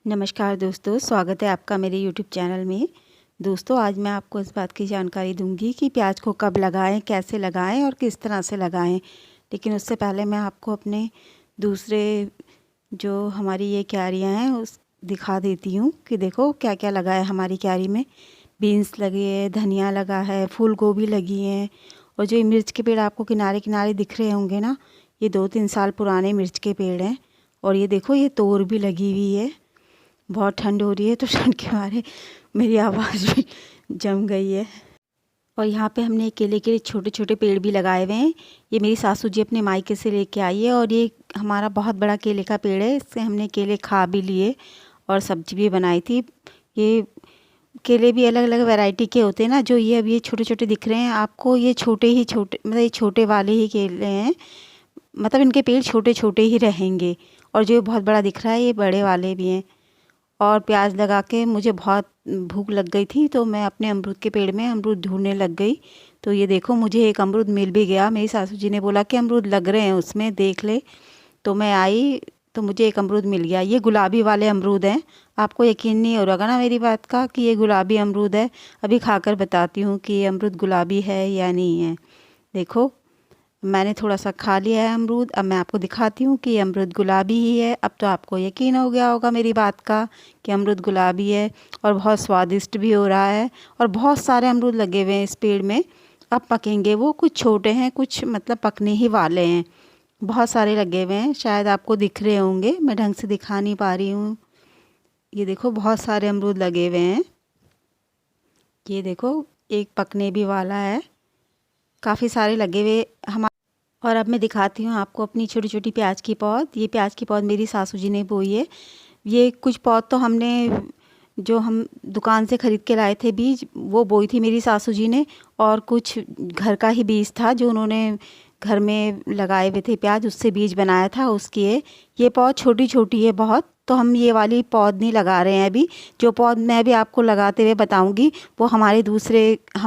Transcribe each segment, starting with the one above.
नमस्कार दोस्तों, स्वागत है आपका मेरे YouTube चैनल में। दोस्तों, आज मैं आपको इस बात की जानकारी दूंगी कि प्याज को कब लगाएं, कैसे लगाएं और किस तरह से लगाएं। लेकिन उससे पहले मैं आपको अपने दूसरे जो हमारी ये क्यारियां हैं उस दिखा देती हूँ कि देखो क्या क्या लगा है हमारी क्यारी में। बीन्स लगे है, धनिया लगा है, फूल गोभी लगी है और जो ये मिर्च के पेड़ आपको किनारे किनारे दिख रहे होंगे ना, ये 2-3 साल पुराने मिर्च के पेड़ हैं। और ये देखो ये तोर भी लगी हुई है। बहुत ठंड हो रही है तो ठंड के मारे मेरी आवाज़ भी जम गई है। और यहाँ पे हमने केले के छोटे छोटे पेड़ भी लगाए हुए हैं। ये मेरी सासू जी अपने मायके से लेके आई है और ये हमारा बहुत बड़ा केले का पेड़ है। इससे हमने केले खा भी लिए और सब्जी भी बनाई थी। ये केले भी अलग अलग वैरायटी के होते हैं ना, जो ये अब ये छोटे छोटे दिख रहे हैं आपको, ये छोटे ही छोटे मतलब ये छोटे वाले ही केले हैं। मतलब इनके पेड़ छोटे छोटे ही रहेंगे। और जो बहुत बड़ा दिख रहा है ये बड़े वाले भी हैं। और प्याज लगा के मुझे बहुत भूख लग गई थी तो मैं अपने अमरूद के पेड़ में अमरूद ढूंढने लग गई। तो ये देखो मुझे एक अमरूद मिल भी गया। मेरी सासू जी ने बोला कि अमरूद लग रहे हैं उसमें, देख ले। तो मैं आई तो मुझे एक अमरूद मिल गया। ये गुलाबी वाले अमरूद हैं। आपको यकीन नहीं हो रहा ना मेरी बात का कि ये गुलाबी अमरूद है। अभी खाकर बताती हूँ कि ये अमरूद गुलाबी है या नहीं है। देखो मैंने थोड़ा सा खा लिया है अमरूद। अब मैं आपको दिखाती हूँ कि अमरूद गुलाबी ही है। अब तो आपको यकीन हो गया होगा मेरी बात का कि अमरूद गुलाबी है और बहुत स्वादिष्ट भी हो रहा है। और बहुत सारे अमरूद लगे हुए हैं इस पेड़ में। अब पकेंगे वो, कुछ छोटे हैं कुछ मतलब पकने ही वाले हैं। बहुत सारे लगे हुए हैं, शायद आपको दिख रहे होंगे, मैं ढंग से दिखा नहीं पा रही हूँ। ये देखो बहुत सारे अमरूद लगे हुए हैं। ये देखो एक पकने भी वाला है। काफ़ी सारे लगे हुए हमारे। और अब मैं दिखाती हूँ आपको अपनी छोटी छोटी प्याज की पौध। ये प्याज की पौध मेरी सासू जी ने बोई है। ये कुछ पौध तो हमने जो हम दुकान से ख़रीद के लाए थे बीज, वो बोई थी मेरी सासू जी ने। और कुछ घर का ही बीज था जो उन्होंने घर में लगाए हुए थे प्याज, उससे बीज बनाया था उसकी है। ये पौध छोटी छोटी है बहुत, तो हम ये वाली पौध नहीं लगा रहे हैं अभी। जो पौध मैं भी आपको लगाते हुए बताऊंगी वो हम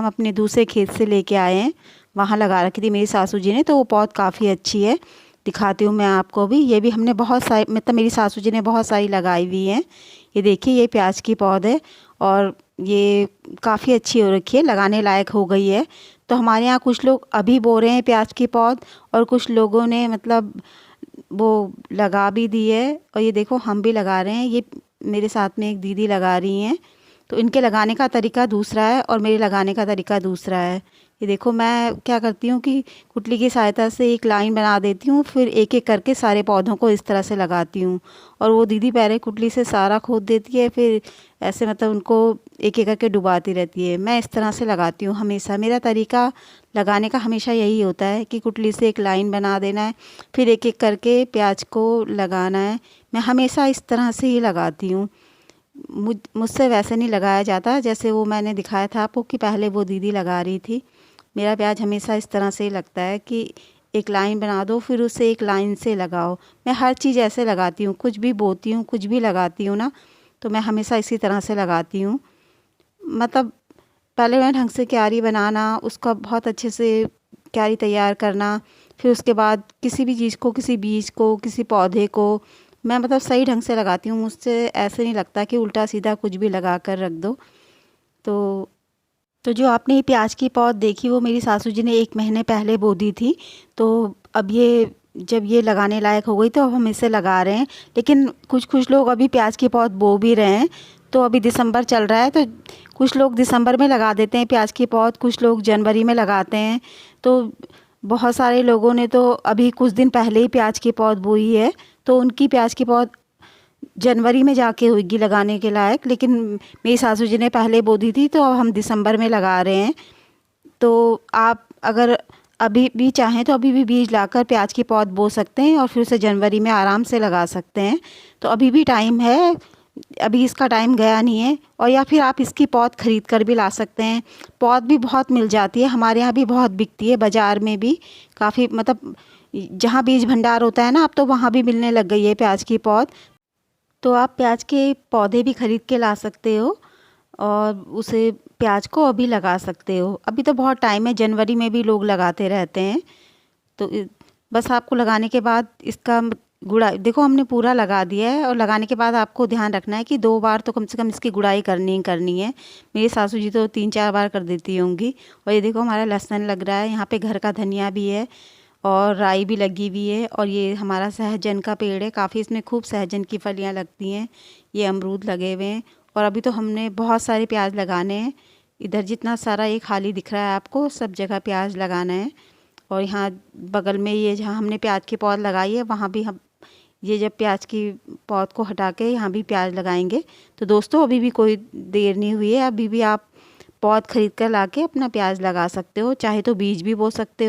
अपने दूसरे खेत से लेके आए हैं। वहाँ लगा रखी थी मेरी सासू जी ने, तो वो पौध काफ़ी अच्छी है। दिखाती हूँ मैं आपको भी। ये भी हमने बहुत सारी मतलब मेरी सासू जी ने बहुत सारी लगाई हुई हैं। ये देखिए ये प्याज की पौध है और ये काफ़ी अच्छी हो रखी है, लगाने लायक हो गई है। तो हमारे यहाँ कुछ लोग अभी बो रहे हैं प्याज की पौध और कुछ लोगों ने मतलब वो लगा भी दी है। और ये देखो हम भी लगा रहे हैं। ये मेरे साथ में एक दीदी लगा रही हैं। तो इनके लगाने का तरीका दूसरा है और मेरे लगाने का तरीका दूसरा है। ये देखो मैं क्या करती हूँ कि कुटली की सहायता से एक लाइन बना देती हूँ, फिर एक एक करके सारे पौधों को इस तरह से लगाती हूँ। और वो दीदी पहले कुटली से सारा खोद देती है, फिर ऐसे मतलब उनको एक एक करके डुबाती रहती है। मैं इस तरह से लगाती हूँ हमेशा। मेरा तरीका लगाने का हमेशा यही होता है कि कुटली से एक लाइन बना देना है, फिर एक एक करके प्याज को लगाना है। मैं हमेशा इस तरह से ही लगाती हूँ। मुझसे वैसे नहीं लगाया जाता जैसे वो मैंने दिखाया था आपको कि पहले वो दीदी लगा रही थी। मेरा प्याज हमेशा इस तरह से ही लगता है कि एक लाइन बना दो फिर उसे एक लाइन से लगाओ। मैं हर चीज़ ऐसे लगाती हूँ, कुछ भी बोती हूँ, कुछ भी लगाती हूँ ना, तो मैं हमेशा इसी तरह से लगाती हूँ। मतलब पहले मैं ढंग से क्यारी बनाना, उसका बहुत अच्छे से क्यारी तैयार करना, फिर उसके बाद किसी भी चीज़ को, किसी बीज को, किसी पौधे को मैं मतलब सही ढंग से लगाती हूँ। मुझसे ऐसे नहीं लगता कि उल्टा सीधा कुछ भी लगा कर रख दो। तो जो आपने ये प्याज की पौध देखी वो मेरी सासू जी ने 1 महीने पहले बो दी थी। तो अब ये जब ये लगाने लायक हो गई तो अब हम इसे लगा रहे हैं। लेकिन कुछ कुछ लोग अभी प्याज की पौध बो भी रहे हैं। तो अभी दिसंबर चल रहा है तो कुछ लोग दिसंबर में लगा देते हैं प्याज की पौध, कुछ लोग जनवरी में लगाते हैं। तो बहुत सारे लोगों ने तो अभी कुछ दिन पहले ही प्याज की पौध बोई है, तो उनकी प्याज की पौध जनवरी में जाके होगी लगाने के लायक। लेकिन मेरी सासू जी ने पहले बो दी थी तो अब हम दिसंबर में लगा रहे हैं। तो आप अगर अभी भी चाहें तो अभी भी बीज लाकर प्याज की पौध बो सकते हैं और फिर उसे जनवरी में आराम से लगा सकते हैं। तो अभी भी टाइम है, अभी इसका टाइम गया नहीं है। और या फिर आप इसकी पौध ख़रीद कर भी ला सकते हैं। पौध भी बहुत मिल जाती है, हमारे यहाँ भी बहुत बिकती है, बाज़ार में भी काफ़ी मतलब जहाँ बीज भंडार होता है ना, अब तो वहाँ भी मिलने लग गई है प्याज की पौध। तो आप प्याज के पौधे भी ख़रीद के ला सकते हो और उसे प्याज को अभी लगा सकते हो। अभी तो बहुत टाइम है, जनवरी में भी लोग लगाते रहते हैं। तो बस आपको लगाने के बाद इसका गुड़ा देखो हमने पूरा लगा दिया है, और लगाने के बाद आपको ध्यान रखना है कि 2 बार तो कम से कम इसकी गुड़ाई करनी ही करनी है। मेरी सासू जी तो 3-4 बार कर देती होंगी। और ये देखो हमारा लहसुन लग रहा है, यहाँ पे घर का धनिया भी है और राई भी लगी हुई है। और ये हमारा सहजन का पेड़ है, काफ़ी इसमें खूब सहजन की फलियाँ लगती हैं। ये अमरूद लगे हुए हैं। और अभी तो हमने बहुत सारे प्याज लगाने हैं। इधर जितना सारा ये खाली दिख रहा है आपको, सब जगह प्याज लगाना है। और यहाँ बगल में ये जहाँ हमने प्याज की पौध लगाई है, वहाँ भी हम ये जब प्याज की पौध को हटा के यहाँ भी प्याज लगाएंगे। तो दोस्तों अभी भी कोई देर नहीं हुई है, अभी भी आप पौध खरीद कर ला के अपना प्याज लगा सकते हो, चाहे तो बीज भी बो सकते हो।